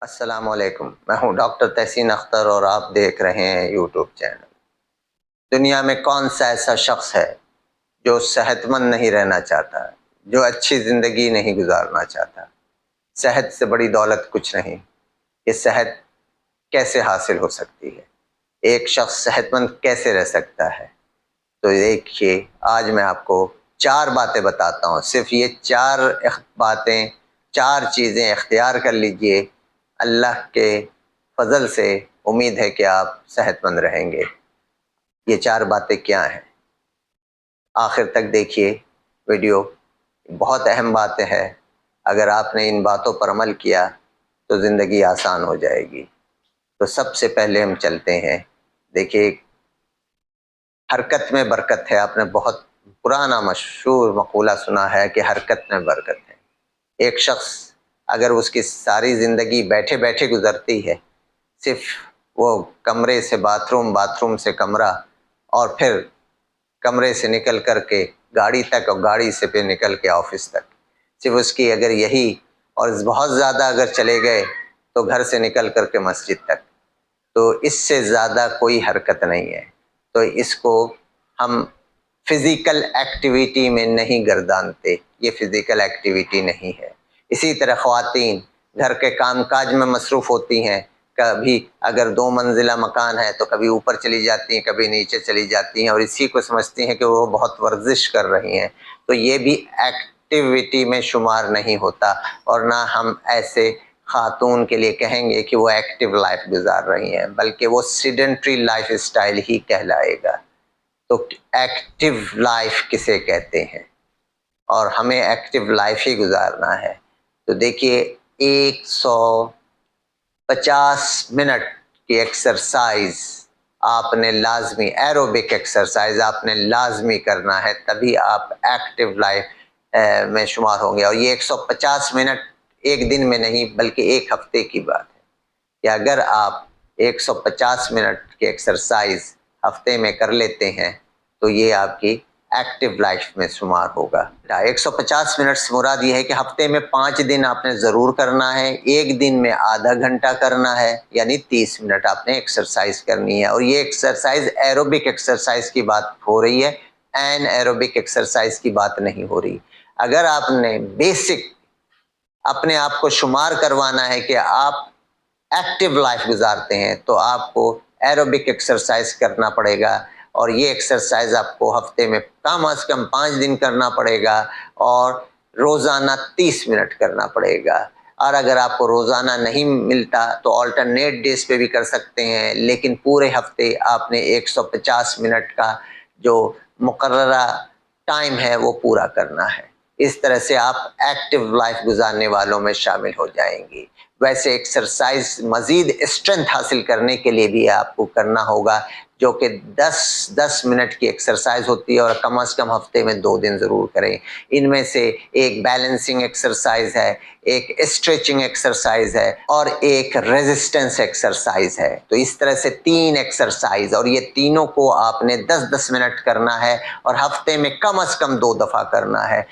السلام علیکم، میں ہوں ڈاکٹر تحسین اختر اور آپ دیکھ رہے ہیں یوٹیوب چینل۔ دنیا میں کون سا ایسا شخص ہے جو صحت مند نہیں رہنا چاہتا، جو اچھی زندگی نہیں گزارنا چاہتا؟ صحت سے بڑی دولت کچھ نہیں۔ یہ صحت کیسے حاصل ہو سکتی ہے؟ ایک شخص صحت مند کیسے رہ سکتا ہے؟ تو دیکھیے، آج میں آپ کو 4 باتیں بتاتا ہوں۔ صرف یہ 4 باتیں، 4 چیزیں اختیار کر لیجئے، اللہ کے فضل سے امید ہے کہ آپ صحت مند رہیں گے۔ یہ 4 باتیں کیا ہیں؟ آخر تک دیکھیے ویڈیو، بہت اہم باتیں ہیں۔ اگر آپ نے ان باتوں پر عمل کیا تو زندگی آسان ہو جائے گی۔ تو سب سے پہلے ہم چلتے ہیں۔ دیکھیے، حرکت میں برکت ہے۔ آپ نے بہت پرانا مشہور مقولہ سنا ہے کہ حرکت میں برکت ہے۔ ایک شخص اگر اس کی ساری زندگی بیٹھے بیٹھے گزرتی ہے، صرف وہ کمرے سے باتھ روم، باتھ روم سے کمرہ، اور پھر کمرے سے نکل کر کے گاڑی تک، اور گاڑی سے پھر نکل کے آفس تک، صرف اس کی اگر یہی، اور بہت زیادہ اگر چلے گئے تو گھر سے نکل کر کے مسجد تک، تو اس سے زیادہ کوئی حرکت نہیں ہے۔ تو اس کو ہم فزیکل ایکٹیویٹی میں نہیں گردانتے، یہ فزیکل ایکٹیویٹی نہیں ہے۔ اسی طرح خواتین گھر کے کام کاج میں مصروف ہوتی ہیں، کبھی اگر 2 منزلہ مکان ہے تو کبھی اوپر چلی جاتی ہیں، کبھی نیچے چلی جاتی ہیں، اور اسی کو سمجھتی ہیں کہ وہ بہت ورزش کر رہی ہیں۔ تو یہ بھی ایکٹیویٹی میں شمار نہیں ہوتا، اور نہ ہم ایسے خاتون کے لیے کہیں گے کہ وہ ایکٹیو لائف گزار رہی ہیں، بلکہ وہ سیڈنٹری لائف اسٹائل ہی کہلائے گا۔ تو ایکٹیو لائف کسے کہتے ہیں؟ اور ہمیں ایکٹیو لائف ہی گزارنا ہے۔ تو دیکھیے، 150 منٹ کی ایکسرسائز آپ نے لازمی، ایروبک ایکسرسائز آپ نے لازمی کرنا ہے، تبھی آپ ایکٹیو لائف میں شمار ہوں گے۔ اور یہ 150 منٹ ایک دن میں نہیں، بلکہ ایک ہفتے کی بات ہے کہ اگر آپ 150 منٹ کی ایکسرسائز ہفتے میں کر لیتے ہیں تو یہ آپ کی ایکٹیو لائف میں شمار ہوگا۔ 150 منٹ سے مراد یہ ہے کہ ہفتے میں 5 دن آپ نے ضرور کرنا ہے، ایک دن میں آدھا گھنٹہ کرنا ہے، یعنی 30 منٹ آپ نے ایکسرسائز کرنی ہے۔ اور یہ ایکسرسائز ایروبک ایکسرسائز کی بات ہو رہی ہے، این ایروبک ایکسرسائز کی بات نہیں ہو رہی۔ اگر آپ نے بیسک اپنے آپ کو شمار کروانا ہے کہ آپ ایکٹیو لائف گزارتے ہیں، تو آپ کو ایروبک ایکسرسائز کرنا پڑے گا، اور یہ ایکسرسائز آپ کو ہفتے میں کم از کم 5 دن کرنا پڑے گا، اور روزانہ 30 منٹ کرنا پڑے گا۔ اور اگر آپ کو روزانہ نہیں ملتا تو آلٹرنیٹ ڈیز پہ بھی کر سکتے ہیں، لیکن پورے ہفتے آپ نے 150 منٹ کا جو مقررہ ٹائم ہے وہ پورا کرنا ہے۔ اس طرح سے آپ ایکٹیو لائف گزارنے والوں میں شامل ہو جائیں گی۔ ویسے ایکسرسائز مزید اسٹرینتھ حاصل کرنے کے لیے بھی آپ کو کرنا ہوگا، جو کہ 10 منٹ کی ایکسرسائز ہوتی ہے، اور کم از کم ہفتے میں 2 دن ضرور کریں۔ ان میں سے ایک بیلنسنگ ایکسرسائز ہے، ایک اسٹریچنگ ایکسرسائز ہے، اور ایک ریزسٹنس ایکسرسائز ہے۔ تو اس طرح سے 3 ایکسرسائز، اور یہ تینوں کو آپ نے 10 منٹ کرنا ہے، اور ہفتے میں کم از کم 2 دفعہ کرنا ہے۔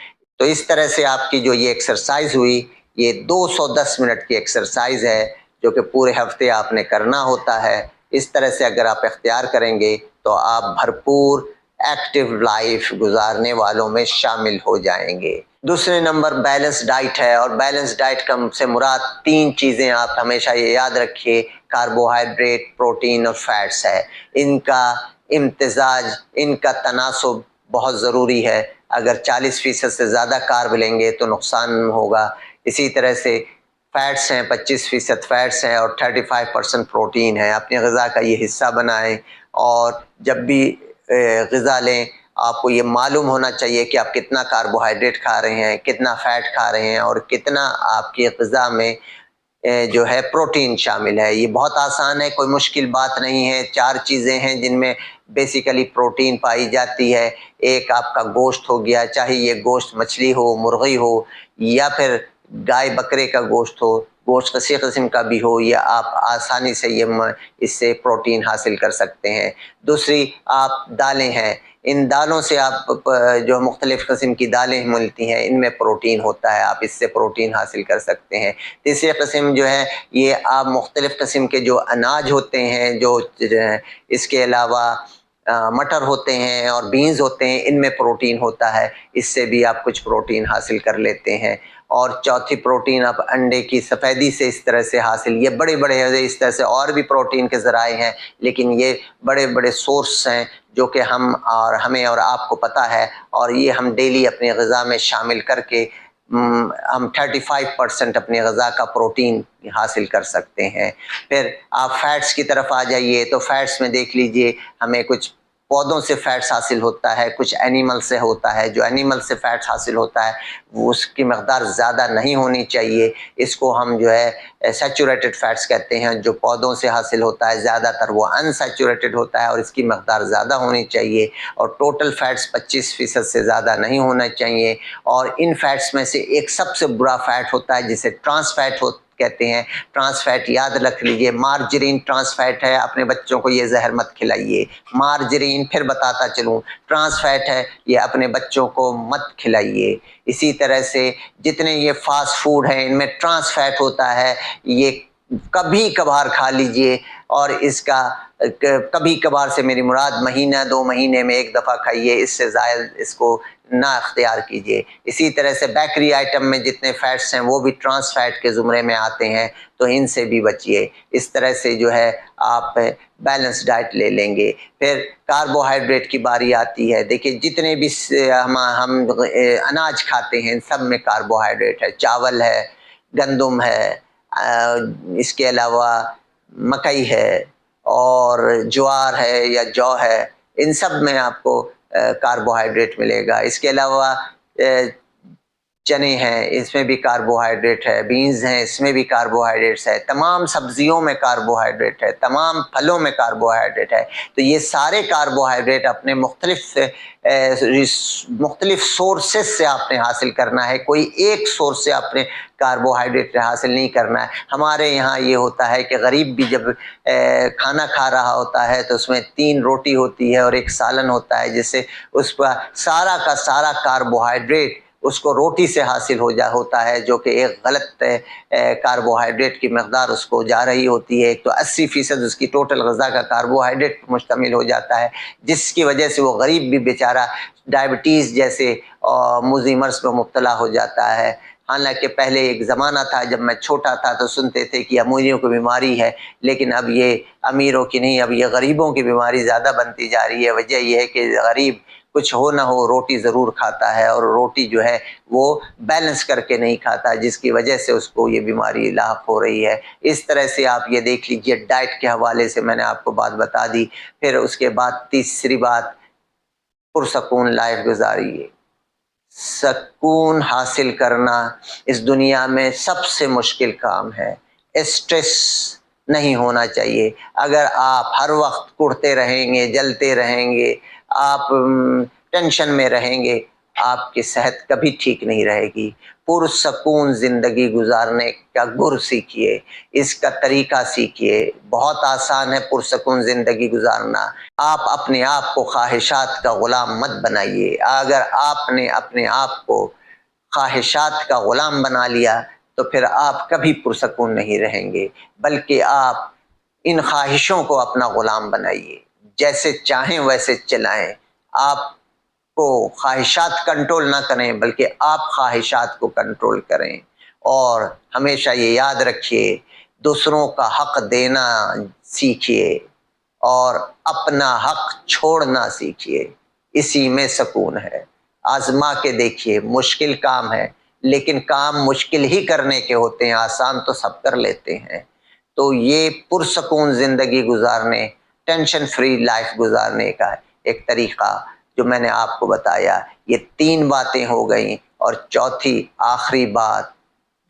تو اس طرح سے آپ کی جو یہ ایکسرسائز ہوئی، یہ 210 منٹ کی ایکسرسائز ہے، جو کہ پورے ہفتے آپ نے کرنا ہوتا ہے۔ اس طرح سے اگر آپ اختیار کریں گے تو آپ بھرپور ایکٹیو لائف گزارنے والوں میں شامل ہو جائیں گے۔ دوسرے نمبر بیلنس ڈائٹ ہے، اور بیلنس ڈائٹ سے مراد 3 چیزیں آپ ہمیشہ یہ یاد رکھیے، کاربوہائیڈریٹ، پروٹین اور فیٹس ہے۔ ان کا امتزاج، ان کا تناسب بہت ضروری ہے۔ اگر 40% سے زیادہ کارب لیں گے تو نقصان ہوگا۔ اسی طرح سے فیٹس ہیں، 25% فیٹس ہیں، اور 35% پروٹین ہے۔ اپنی غذا کا یہ حصہ بنائیں، اور جب بھی غذا لیں آپ کو یہ معلوم ہونا چاہیے کہ آپ کتنا کاربوہائیڈریٹ کھا رہے ہیں، کتنا فیٹ کھا رہے ہیں، اور کتنا آپ کی غذا میں جو ہے پروٹین شامل ہے۔ یہ بہت آسان ہے، کوئی مشکل بات نہیں ہے۔ 4 چیزیں ہیں جن میں بیسیکلی پروٹین پائی جاتی ہے۔ ایک آپ کا گوشت ہو گیا، چاہے یہ گوشت مچھلی ہو، مرغی ہو، یا پھر گائے بکرے کا گوشت ہو، गोश्त किसी किस्म का भी हो, ये आप आसानी से इससे प्रोटीन हासिल कर सकते हैं। दूसरी आप दालें हैं, इन दालों से आप जो मुख्तलिफ़ किस्म की दालें मिलती हैं इनमें प्रोटीन होता है, आप इससे प्रोटीन हासिल कर सकते हैं। तीसरी किस्म जो है ये आप मुख्तलिफ़ किस्म के जो अनाज होते हैं, जो इसके अलावा मटर होते हैं और बीन्स होते हैं, इनमें प्रोटीन होता है, इससे भी आप कुछ प्रोटीन हासिल कर लेते हैं। और चौथी प्रोटीन आप अंडे की सफ़ेदी से इस तरह से हासिल, ये बड़े बड़े इस तरह से और भी प्रोटीन के ज़राए हैं, लेकिन ये बड़े बड़े सोर्स हैं जो कि हमें और आपको पता है, और ये हम डेली अपनी ग़िज़ा में शामिल करके हम 35% अपनी ग़िज़ा का प्रोटीन हासिल कर सकते हैं। फिर आप फैट्स की तरफ आ जाइए, तो फैट्स में देख लीजिए हमें कुछ पौधों से फैट्स हासिल होता है, कुछ एनिमल से होता है। जो एनिमल से फैट्स हासिल होता है वो उसकी मकदार ज़्यादा नहीं होनी चाहिए, इसको हम जो है सैचुरेटेड फैट्स कहते हैं। जो पौधों से हासिल होता है ज़्यादातर वो अनसैचुरेटेड होता है और इसकी मकदार ज़्यादा होनी चाहिए, और टोटल फैट्स 25% से ज़्यादा नहीं होना चाहिए। और इन फैट्स में से एक सबसे बुरा फैट होता है जिसे ट्रांस फैट कहते हैं। ट्रांस फैट याद रख लीजिए, मार्जरीन ट्रांस फैट है, अपने बच्चों को ये जहर मत खिलाइए। मार्जरीन, फिर बताता चलूँ, ट्रांस फैट है, ये अपने बच्चों को मत खिलाइए। इसी तरह से जितने ये फास्ट फूड हैं इनमें ट्रांस फैट होता है, ये कभी कभार खा लीजिए, और इसका कभी कभार से मेरी मुराद महीना 2 महीने में एक दफ़ा खाइए, इससे ज़ायद इसको ना अख्तियार कीजिए। इसी तरह से बेकरी आइटम में जितने फैट्स हैं वो भी ट्रांस फैट के ज़ुमरे में आते हैं, तो इनसे भी बचिए। इस तरह से जो है आप बैलेंस डाइट ले लेंगे। फिर कार्बोहाइड्रेट की बारी आती है। देखिए जितने भी हम अनाज खाते हैं सब में कार्बोहाइड्रेट है। चावल है, गंदम है, इसके अलावा मकई है और ज्वार है या जौ है, इन सब में आपको कार्बोहाइड्रेट मिलेगा। इसके अलावा चने हैं, इसमें भी कार्बोहाइड्रेट है। बीन्स हैं, इसमें भी कार्बोहाइड्रेट्स है। तमाम सब्जियों में कार्बोहाइड्रेट है, तमाम फलों में कार्बोहाइड्रेट है। तो ये सारे कार्बोहाइड्रेट अपने मुख्तलिफ सोर्सेस से आपने हासिल करना है, कोई एक सोर्स से आपने कार्बोहाइड्रेट हासिल नहीं करना है। हमारे यहाँ ये होता है कि गरीब भी जब खाना खा रहा होता है तो उसमें 3 रोटी होती है और एक सालन होता है, जिससे उस पर सारा का सारा कार्बोहाइड्रेट उसको रोटी से हासिल होता है, जो कि एक गलत कार्बोहाइड्रेट की मकदार उसको जा रही होती है। तो 80% उसकी टोटल ग़िज़ा का कार्बोहाइड्रेट मुश्तमिल हो जाता है, जिसकी वजह से वो गरीब भी बेचारा डायबिटीज़ जैसे मुज़ी मर्ज़ में मुब्तला हो जाता है। हालांकि पहले एक ज़माना था जब मैं छोटा था तो सुनते थे कि अमीरों की बीमारी है, लेकिन अब ये अमीरों की नहीं, अब ये गरीबों की बीमारी ज़्यादा बनती जा रही है। वजह यह है कि गरीब कुछ हो ना हो रोटी ज़रूर खाता है, और रोटी जो है वो बैलेंस करके नहीं खाता, जिसकी वजह से उसको ये बीमारी लाहक हो रही है। इस तरह से आप ये देख लीजिए, डाइट के हवाले से मैंने आपको बात बता दी। फिर उसके बाद तीसरी बात, पुरसकून लाइफ गुजारिए। सुकून हासिल करना इस दुनिया में सबसे मुश्किल काम है। स्ट्रेस नहीं होना चाहिए। अगर आप हर वक्त कुढ़ते रहेंगे, जलते रहेंगे, आप टेंशन में रहेंगे, आपकी सेहत कभी ठीक नहीं रहेगी। पुरसकून ज़िंदगी गुजारने का गुर सीखिए, इसका तरीका सीखिए। बहुत आसान है पुरसकून ज़िंदगी गुजारना। आप अपने आप को ख्वाहिशात का ग़ुलाम मत बनाइए। अगर आपने अपने आप को ख्वाहिशात का ग़ुलाम बना लिया तो फिर आप कभी पुरसकून नहीं रहेंगे, बल्कि आप इन ख्वाहिशों को अपना ग़ुलाम बनाइए, जैसे चाहें वैसे चलाएं। आप को ख्वाहिशात कंट्रोल ना करें, बल्कि आप ख्वाहिशात को कंट्रोल करें। और हमेशा ये याद रखिए, दूसरों का हक देना सीखिए और अपना हक छोड़ना सीखिए, इसी में सुकून है। आजमा के देखिए, मुश्किल काम है, लेकिन काम मुश्किल ही करने के होते हैं, आसान तो सब कर लेते हैं। तो ये पुरसकून ज़िंदगी गुजारने, टेंशन फ्री लाइफ गुजारने का एक तरीक़ा जो मैंने आपको बताया, ये 3 बातें हो गई। और चौथी आखिरी बात,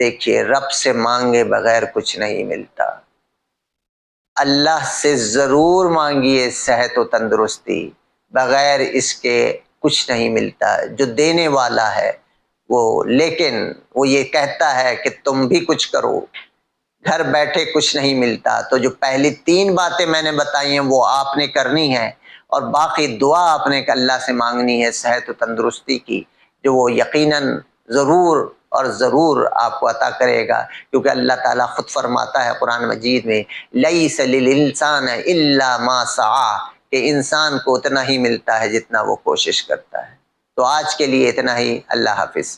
देखिए, रब से मांगे बगैर कुछ नहीं मिलता। अल्लाह से ज़रूर मांगिए सेहत और तंदुरुस्ती, बगैर इसके कुछ नहीं मिलता। जो देने वाला है वो, लेकिन वो ये कहता है कि तुम भी कुछ करो, گھر بیٹھے کچھ نہیں ملتا، تو جو پہلی 3 باتیں میں نے بتائی ہیں وہ آپ نے کرنی ہے، اور باقی دعا آپ نے اللہ سے مانگنی ہے صحت و تندرستی کی، جو وہ یقیناً ضرور اور ضرور آپ کو عطا کرے گا، کیونکہ اللہ تعالیٰ خود فرماتا ہے قرآن مجید میں لیس للانسان الا ما سعی، کہ انسان کو اتنا ہی ملتا ہے جتنا وہ کوشش کرتا ہے۔ تو آج کے لیے اتنا ہی، اللہ حافظ۔